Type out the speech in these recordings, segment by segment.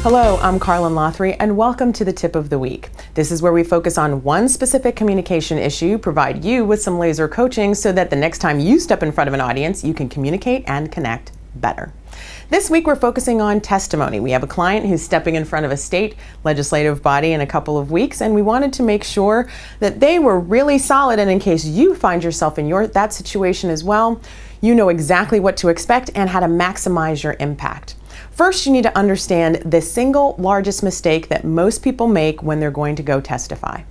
Hello, I'm Karlyn Lothery, and welcome to the Tip of the Week. This is where we focus on one specific communication issue, provide you with some laser coaching so that the next time you step in front of an audience, you can communicate and connect better. This week we're focusing on testimony. We have a client who's stepping in front of a state legislative body in a couple of weeks, and we wanted to make sure that they were really solid, and in case you find yourself in that situation as well, you know exactly what to expect and how to maximize your impact. First, you need to understand the single largest mistake that most people make when they're going to go testify.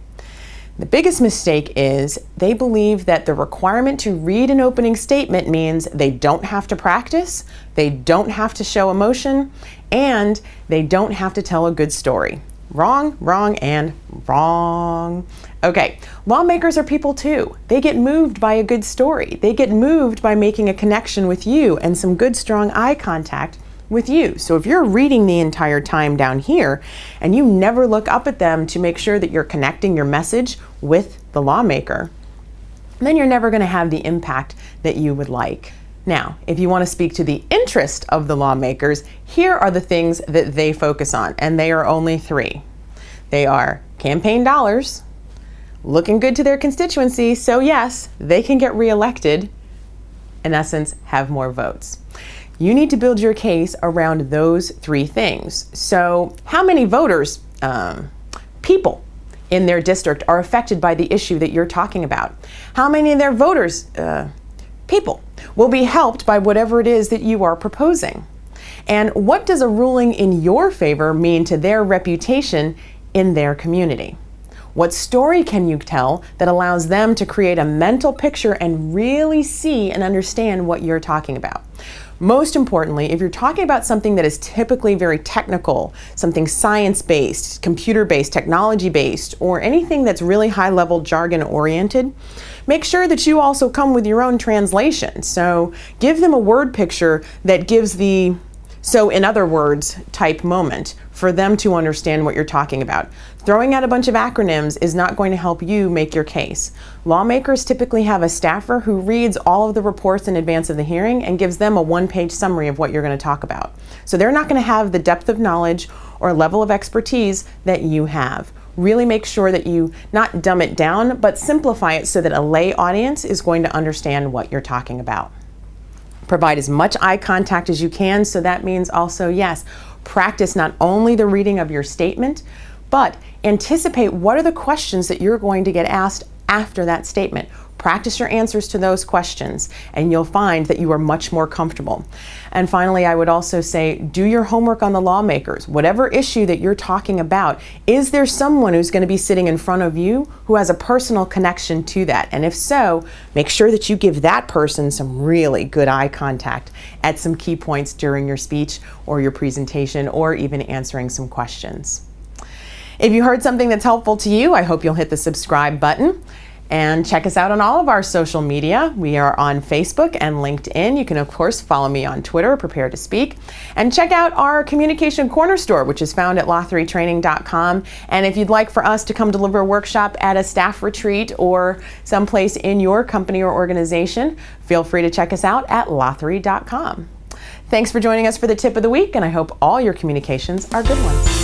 The biggest mistake is they believe that the requirement to read an opening statement means they don't have to practice, they don't have to show emotion, and they don't have to tell a good story. Wrong, wrong, and wrong. Okay, lawmakers are people too. They get moved by a good story. They get moved by making a connection with you and some good, strong eye contact with you. So if you're reading the entire time down here and you never look up at them to make sure that you're connecting your message with the lawmaker, then you're never going to have the impact that you would like. Now, if you want to speak to the interest of the lawmakers, here are the things that they focus on, and they are only three. They are campaign dollars, looking good to their constituency, so yes, they can get reelected, in essence, have more votes. You need to build your case around those three things. So how many voters, people in their district are affected by the issue that you're talking about? How many of their voters, people, will be helped by whatever it is that you are proposing? And what does a ruling in your favor mean to their reputation in their community? What story can you tell that allows them to create a mental picture and really see and understand what you're talking about? Most importantly, if you're talking about something that is typically very technical, something science-based, computer-based, technology-based, or anything that's really high-level jargon-oriented, make sure that you also come with your own translation. So give them a word picture that gives the so in other words type moment for them to understand what you're talking about. Throwing out a bunch of acronyms is not going to help you make your case. Lawmakers typically have a staffer who reads all of the reports in advance of the hearing and gives them a one-page summary of what you're going to talk about. So they're not going to have the depth of knowledge or level of expertise that you have. Really make sure that you not dumb it down, but simplify it so that a lay audience is going to understand what you're talking about. Provide as much eye contact as you can, so that means also, yes, practice not only the reading of your statement, but anticipate what are the questions that you're going to get asked after that statement. Practice your answers to those questions, and you'll find that you are much more comfortable. And finally, I would also say, do your homework on the lawmakers. Whatever issue that you're talking about, is there someone who's going to be sitting in front of you who has a personal connection to that? And if so, make sure that you give that person some really good eye contact at some key points during your speech or your presentation, or even answering some questions. If you heard something that's helpful to you, I hope you'll hit the subscribe button. And check us out on all of our social media. We are on Facebook and LinkedIn. You can, of course, follow me on Twitter, Prepare to Speak. And check out our Communication Corner store, which is found at lotherytraining.com. And if you'd like for us to come deliver a workshop at a staff retreat or someplace in your company or organization, feel free to check us out at lothery.com. Thanks for joining us for the Tip of the Week, and I hope all your communications are good ones.